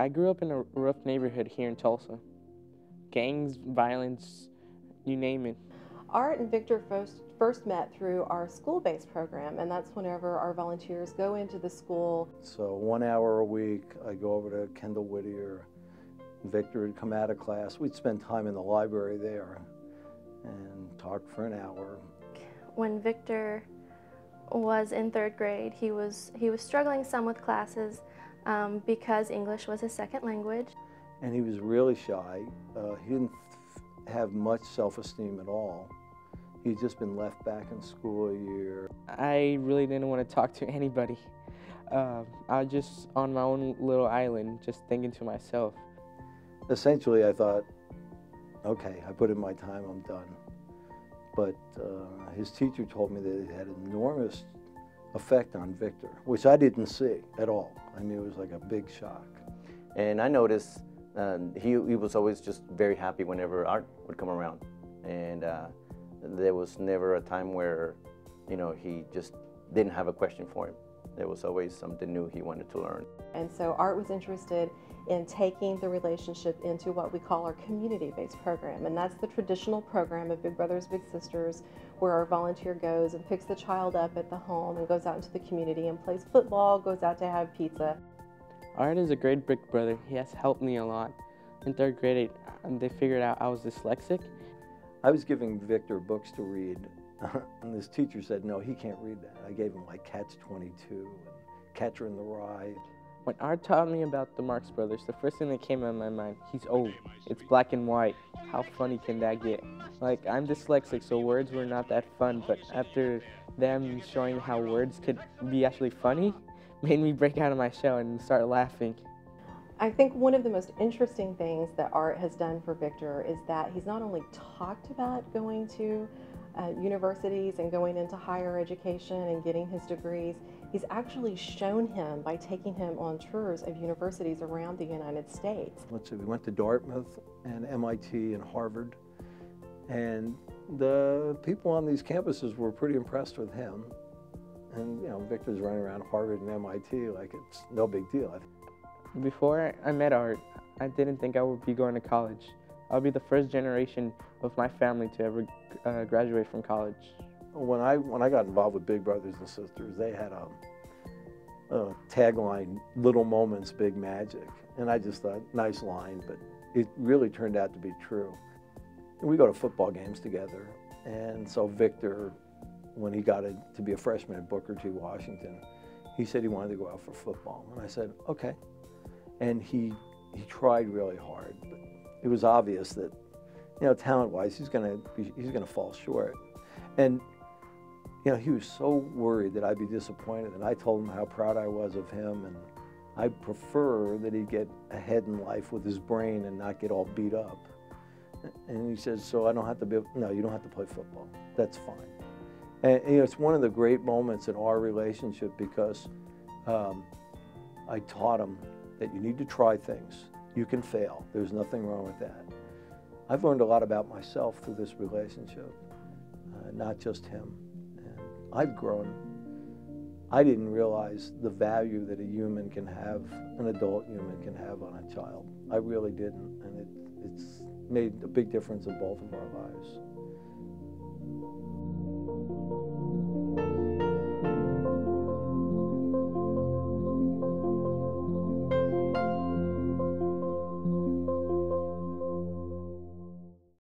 I grew up in a rough neighborhood here in Tulsa. Gangs, violence, you name it. Art and Victor first met through our school-based program, and that's whenever our volunteers go into the school. So 1 hour a week, I'd go over to Kendall-Whittier. Victor would come out of class. We'd spend time in the library there and talk for an hour. When Victor was in 3rd grade, he was struggling some with classes because English was his second language. And he was really shy. He didn't have much self-esteem at all. He'd just been left back in school a year. I really didn't want to talk to anybody. I was just on my own little island, just thinking to myself. Essentially, I thought, okay, I put in my time, I'm done. But his teacher told me that it had an enormous effect on Victor, which I didn't see at all. I mean, it was like a big shock. And I noticed he was always just very happy whenever Art would come around. And there was never a time where, you know, he just didn't have a question for him. There was always something new he wanted to learn. And so Art was interested in taking the relationship into what we call our community-based program. And that's the traditional program of Big Brothers Big Sisters, where our volunteer goes and picks the child up at the home and goes out into the community and plays football, goes out to have pizza. Art is a great big brother. He has helped me a lot. In 3rd grade, they figured out I was dyslexic. I was giving Victor books to read, and this teacher said, no, he can't read that. I gave him like Catch-22 and Catcher in the Rye. When Art taught me about the Marx Brothers, the first thing that came in my mind, he's old, it's black and white. How funny can that get? Like, I'm dyslexic, so words were not that fun, but after them showing how words could be actually funny, made me break out of my shell and start laughing. I think one of the most interesting things that Art has done for Victor is that he's not only talked about going to universities and going into higher education and getting his degrees, he's actually shown him by taking him on tours of universities around the United States. Let's see, we went to Dartmouth and MIT and Harvard, and the people on these campuses were pretty impressed with him. And, you know, Victor's running around Harvard and MIT like it's no big deal. Before I met Art, I didn't think I would be going to college. I'll be the first generation of my family to ever graduate from college. When I got involved with Big Brothers and Sisters, they had a tagline, little moments, big magic. And I just thought, nice line, but it really turned out to be true. And we go to football games together. And so Victor, when he got to be a freshman at Booker T. Washington, he said he wanted to go out for football. And I said, okay. And he tried really hard, but it was obvious that, you know, talent-wise, he's gonna fall short. And, you know, he was so worried that I'd be disappointed, and I told him how proud I was of him, and I prefer that he get ahead in life with his brain and not get all beat up. And he said, so I don't have to be, no, you don't have to play football. That's fine. And you know, it's one of the great moments in our relationship because I taught him that you need to try things. You can fail. There's nothing wrong with that. I've learned a lot about myself through this relationship, not just him. And I've grown. I didn't realize the value that a human can have, an adult human can have on a child. I really didn't, and it's made a big difference in both of our lives.